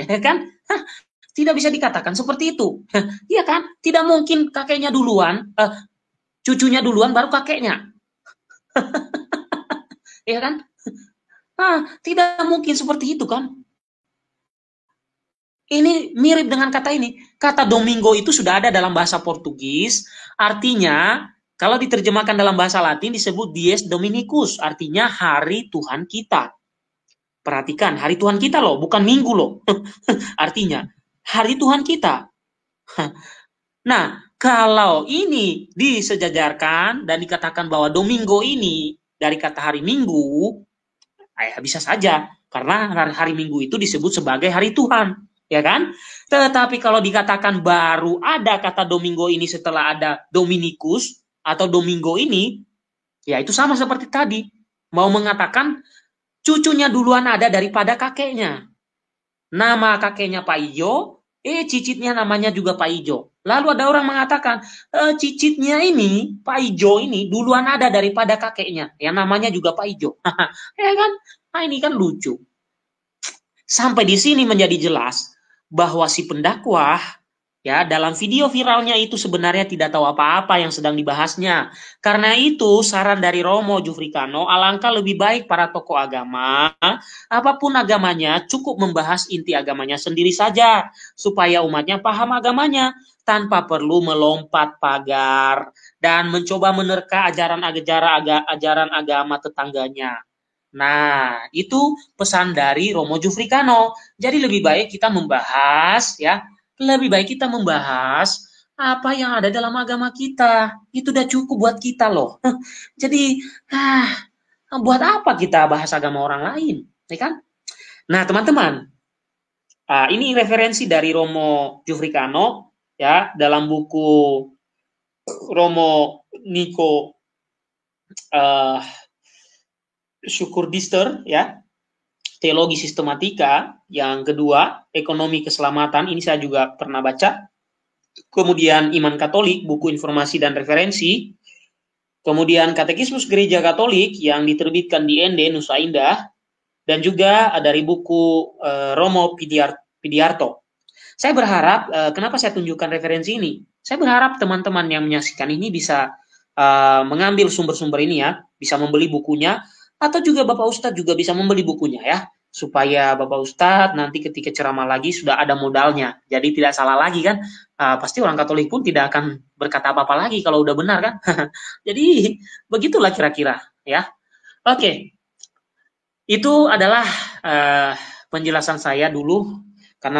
Ya kan? Tidak bisa dikatakan seperti itu. Iya kan? Tidak mungkin kakeknya duluan, cucunya duluan baru kakeknya. Iya kan? Tidak mungkin seperti itu kan? Ini mirip dengan kata ini. Kata Domingo itu sudah ada dalam bahasa Portugis, artinya kalau diterjemahkan dalam bahasa Latin disebut Dies Dominicus, artinya hari Tuhan kita. Perhatikan, hari Tuhan kita loh, bukan minggu loh. Artinya, hari Tuhan kita. Nah, kalau ini disejajarkan dan dikatakan bahwa Domingo ini dari kata hari Minggu, bisa saja. Karena hari Minggu itu disebut sebagai hari Tuhan. Ya kan? Tetapi kalau dikatakan baru ada kata Domingo ini setelah ada Dominicus atau Domingo ini, ya itu sama seperti tadi. Mau mengatakan cucunya duluan ada daripada kakeknya. Nama kakeknya Pak Ijo, cicitnya namanya juga Pak Ijo. Lalu ada orang mengatakan, cicitnya ini, Pak Ijo ini duluan ada daripada kakeknya. Yang namanya juga Pak Ijo. Ya kan? Nah ini kan lucu. Sampai di sini menjadi jelas bahwa si pendakwah ya dalam video viralnya itu sebenarnya tidak tahu apa-apa yang sedang dibahasnya. Karena itu saran dari Romo Jufrikano, alangkah lebih baik para tokoh agama, apapun agamanya, cukup membahas inti agamanya sendiri saja supaya umatnya paham agamanya tanpa perlu melompat pagar dan mencoba menerka ajaran agama tetangganya. Nah, itu pesan dari Romo Jufrikano. Jadi lebih baik kita membahas ya, lebih baik kita membahas apa yang ada dalam agama kita. Itu udah cukup buat kita loh. Jadi, buat apa kita bahas agama orang lain, ya kan? Nah, teman-teman, ini referensi dari Romo Jufrikano ya dalam buku Romo Niko Syukur Dister ya, Teologi Sistematika, yang kedua Ekonomi Keselamatan, ini saya juga pernah baca. Kemudian Iman Katolik, buku informasi dan referensi. Kemudian Katekismus Gereja Katolik yang diterbitkan di Ende Nusa Indah, dan juga dari buku Romo Pidiarto. Saya berharap, kenapa saya tunjukkan referensi ini? Saya berharap teman-teman yang menyaksikan ini bisa mengambil sumber-sumber ini ya, bisa membeli bukunya, atau juga Bapak Ustadz juga bisa membeli bukunya ya, supaya Bapak Ustadz nanti ketika ceramah lagi sudah ada modalnya, jadi tidak salah lagi kan. Pasti orang Katolik pun tidak akan berkata apa-apa lagi kalau udah benar kan. Jadi begitulah kira-kira ya. Oke, itu adalah penjelasan saya dulu, karena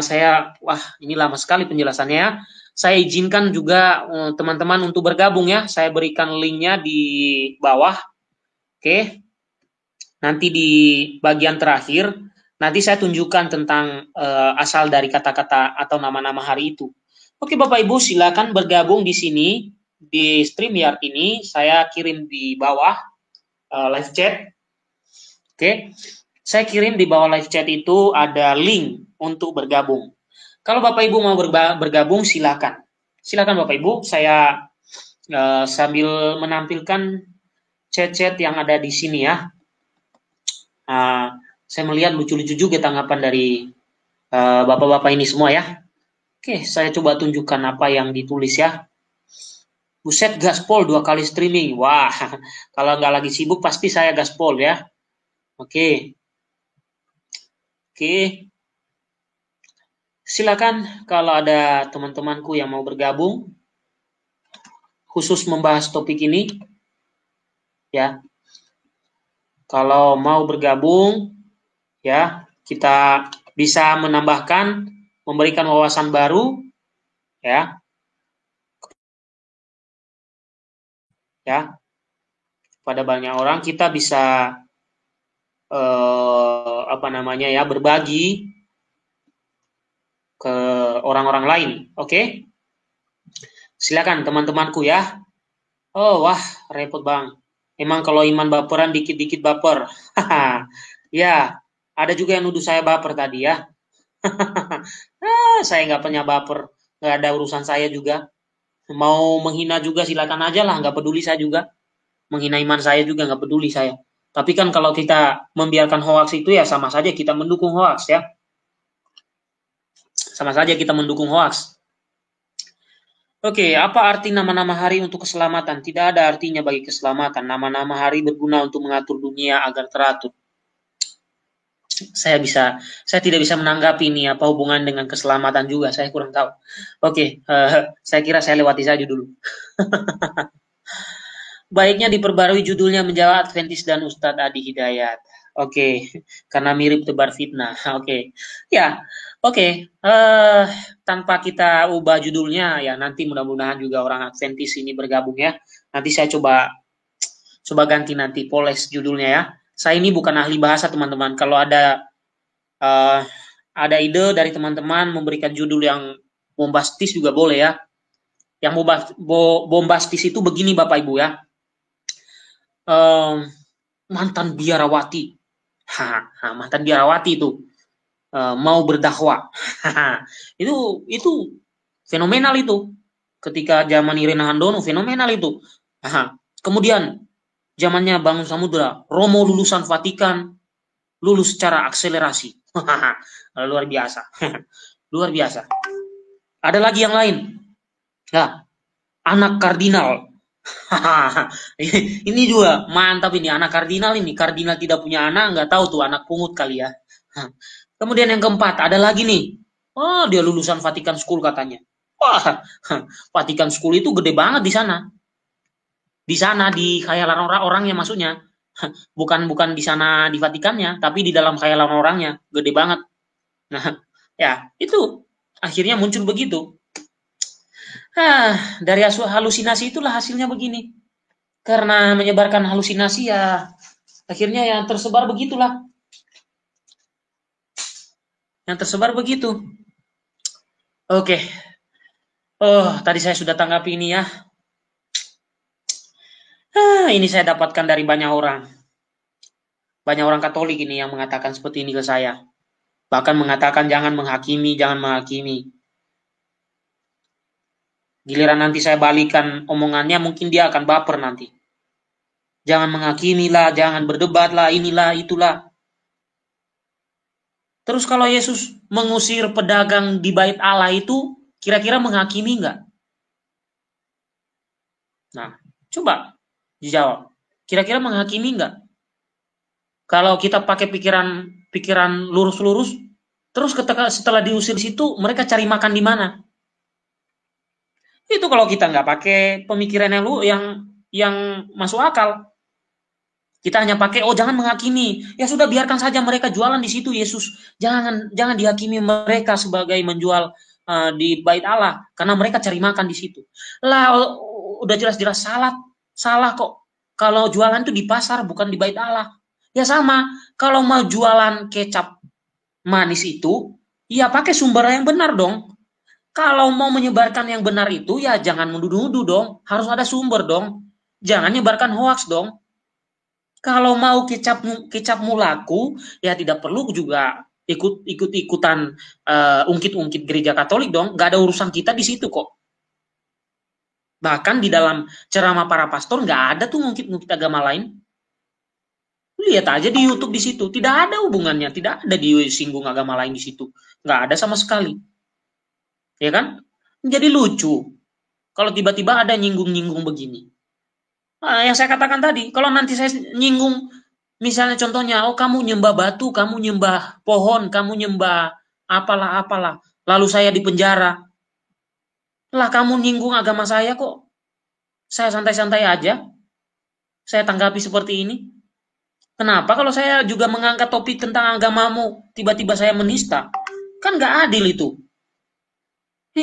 ini lama sekali penjelasannya. Saya izinkan juga teman-teman untuk bergabung ya. Saya berikan linknya di bawah. Oke. Nanti di bagian terakhir, nanti saya tunjukkan tentang asal dari kata-kata atau nama-nama hari itu. Oke Bapak Ibu, silakan bergabung di sini di StreamYard ini. Saya kirim di bawah live chat. Oke. Saya kirim di bawah live chat itu ada link untuk bergabung. Kalau Bapak Ibu mau bergabung, silakan. Silakan Bapak Ibu, saya sambil menampilkan chat-chat yang ada di sini ya. Saya melihat lucu-lucu juga tanggapan dari bapak-bapak ini semua ya. Oke, saya coba tunjukkan apa yang ditulis ya. Buset, gaspol 2 kali streaming. Wah, kalau nggak lagi sibuk pasti saya gaspol ya. Oke. Silakan kalau ada teman-temanku yang mau bergabung khusus membahas topik ini ya. Kalau mau bergabung ya, kita bisa menambahkan, memberikan wawasan baru ya. Ya. Pada banyak orang kita bisa berbagi ke orang-orang lain. Oke? Silakan teman-temanku ya. Oh, wah, repot Bang. Emang kalau Iman baperan dikit-dikit baper. Ya, ada juga yang nuduh saya baper tadi ya. Saya nggak punya baper. Nggak ada urusan saya juga. Mau menghina juga silakan aja lah, nggak peduli saya juga. Menghina iman saya juga nggak peduli saya. Tapi kan kalau kita membiarkan hoax itu ya sama saja kita mendukung hoax ya. Sama saja kita mendukung hoaks. Oke, apa arti nama-nama hari untuk keselamatan? Tidak ada artinya bagi keselamatan. Nama-nama hari berguna untuk mengatur dunia agar teratur. Saya tidak bisa menanggapi ini apa hubungan dengan keselamatan juga. Saya kurang tahu. Oke, saya kira saya lewati saja dulu. Baiknya diperbarui judulnya menjawab Adventis dan Ustadz Adi Hidayat. Oke, karena mirip tebar fitnah. Oke, ya, oke. Tanpa kita ubah judulnya, ya nanti mudah-mudahan juga orang Adventis ini bergabung ya. Nanti saya coba ganti nanti, poles judulnya ya. Saya ini bukan ahli bahasa teman-teman. Kalau ada ide dari teman-teman memberikan judul yang bombastis juga boleh ya. Yang bombastis itu begini Bapak Ibu ya. Mantan biarawati. Mantan biarawati itu mau berdakwah. itu fenomenal itu. Ketika zaman Irena Handono fenomenal itu. Kemudian zamannya Bangun Samudra, Romo lulusan Vatikan, lulus secara akselerasi. Luar biasa. Luar biasa. Ada lagi yang lain. Ya, anak kardinal. Ini juga mantap ini, anak kardinal ini. Kardinal tidak punya anak, nggak tahu tuh anak pungut kali ya. Kemudian yang keempat, ada lagi nih. Oh, dia lulusan Vatikan School katanya. Wah, Vatikan School itu gede banget di sana. Di sana, di khayalan orang-orangnya maksudnya. Bukan di sana di Vatikannya, tapi di dalam khayalan orangnya. Gede banget. Nah, ya, itu akhirnya muncul begitu. Dari halusinasi itulah hasilnya begini. Karena menyebarkan halusinasi ya, akhirnya yang tersebar begitulah. Yang tersebar begitu. Oke. Oh, tadi saya sudah tanggapi ini ya. Ini saya dapatkan dari banyak orang. Banyak orang Katolik ini yang mengatakan seperti ini ke saya. Bahkan mengatakan jangan menghakimi. Giliran nanti saya balikan omongannya, mungkin dia akan baper nanti. Jangan menghakimi lah, jangan berdebat lah, inilah, itulah. Terus kalau Yesus mengusir pedagang di bait Allah itu, kira-kira menghakimi nggak? Nah, coba dijawab. Kira-kira menghakimi nggak? Kalau kita pakai pikiran lurus-lurus, terus setelah diusir situ, mereka cari makan di mana? Itu kalau kita nggak pakai pemikiran yang masuk akal. Kita hanya pakai, jangan menghakimi. Ya sudah, biarkan saja mereka jualan di situ, Yesus. Jangan dihakimi mereka sebagai menjual di bait Allah, karena mereka cari makan di situ. Lah, udah jelas-jelas salah kok. Kalau jualan itu di pasar, bukan di bait Allah. Ya sama, kalau mau jualan kecap manis itu, ya pakai sumber yang benar dong. Kalau mau menyebarkan yang benar itu, ya jangan nuduh-nuduh dong. Harus ada sumber dong. Jangan nyebarkan hoaks dong. Kalau mau kecapmu laku, ya tidak perlu juga ikut-ikutan ungkit-ungkit gereja Katolik dong. Nggak ada urusan kita di situ kok. Bahkan di dalam ceramah para pastor nggak ada tuh ungkit-ungkit agama lain. Lihat aja di YouTube di situ, tidak ada hubungannya, tidak ada disinggung agama lain di situ, nggak ada sama sekali. Ya kan? Jadi lucu kalau tiba-tiba ada nyinggung-nyinggung begini. Yang saya katakan tadi, kalau nanti saya nyinggung, misalnya contohnya, kamu nyembah batu, kamu nyembah pohon, kamu nyembah apalah, lalu saya di penjara. Lah kamu nyinggung agama saya kok. Saya santai-santai aja. Saya tanggapi seperti ini. Kenapa kalau saya juga mengangkat topik tentang agamamu, tiba-tiba saya menista? Kan nggak adil itu.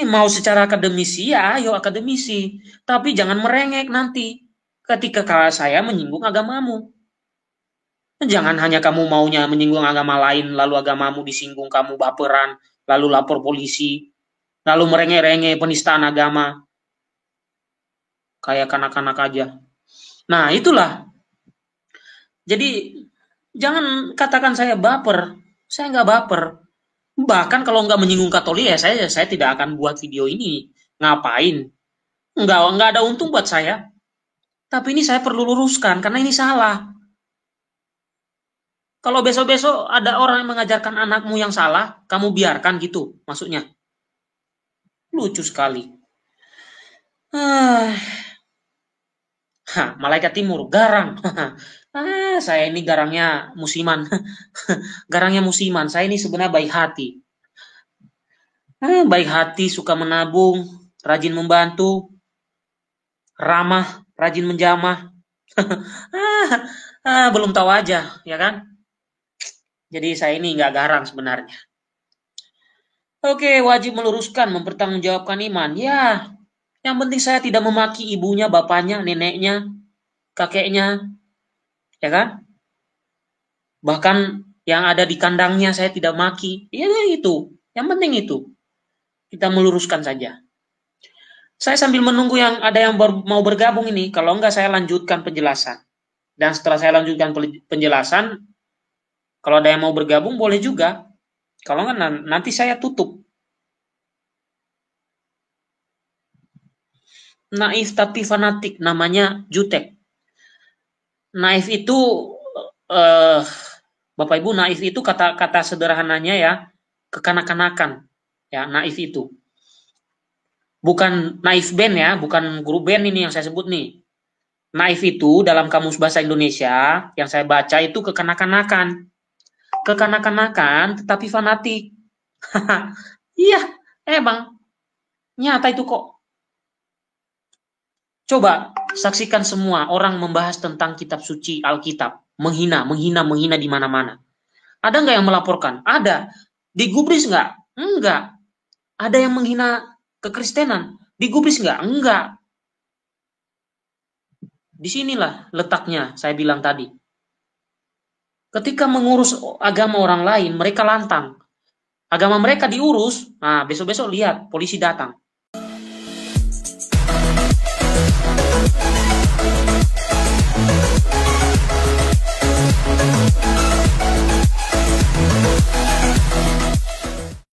Mau secara akademisi, ya ayo akademisi. Tapi jangan merengek nanti ketika saya menyinggung agamamu. Jangan hanya kamu maunya menyinggung agama lain, lalu agamamu disinggung, kamu baperan, lalu lapor polisi, lalu merengek-rengek penistaan agama. Kayak kanak-kanak aja. Nah, itulah. Jadi, jangan katakan saya baper. Saya nggak baper. Bahkan kalau nggak menyinggung Katolik, ya saya tidak akan buat video ini. Ngapain? Nggak ada untung buat saya. Tapi ini saya perlu luruskan, karena ini salah. Kalau besok-besok ada orang yang mengajarkan anakmu yang salah, kamu biarkan gitu, maksudnya. Lucu sekali. Ah, malaikat timur, garang. Saya ini garangnya musiman. Garangnya musiman. Saya ini sebenarnya baik hati. Baik hati, suka menabung, rajin membantu, ramah, rajin menjamah. Belum tahu aja, ya kan? Jadi saya ini nggak garang sebenarnya. Oke, wajib meluruskan, mempertanggungjawabkan iman. Ya, yang penting saya tidak memaki ibunya, bapaknya, neneknya, kakeknya, ya kan? Bahkan yang ada di kandangnya saya tidak maki. Ya itu, yang penting itu. Kita meluruskan saja. Saya sambil menunggu yang ada yang mau bergabung ini. Kalau enggak saya lanjutkan penjelasan. Dan setelah saya lanjutkan penjelasan, kalau ada yang mau bergabung boleh juga. Kalau enggak nanti saya tutup. Naif tapi fanatik, namanya jutek. Naif itu, eh, Bapak Ibu, naif itu kata-kata sederhananya ya, kekanak-kanakan. Ya, naif itu. Bukan naif band ya, bukan grup band ini yang saya sebut nih. Naif itu dalam Kamus Bahasa Indonesia yang saya baca itu kekanak-kanakan. Kekanak-kanakan tetapi fanatik. Iya, emang nyata itu kok. Coba saksikan semua orang membahas tentang kitab suci Alkitab, menghina, menghina, menghina di mana-mana. Ada nggak yang melaporkan? Ada. Digubris nggak? Enggak. Ada yang menghina kekristenan? Digubris nggak? Enggak. Disinilah letaknya, saya bilang tadi. Ketika mengurus agama orang lain, mereka lantang. Agama mereka diurus, nah besok-besok lihat, polisi datang.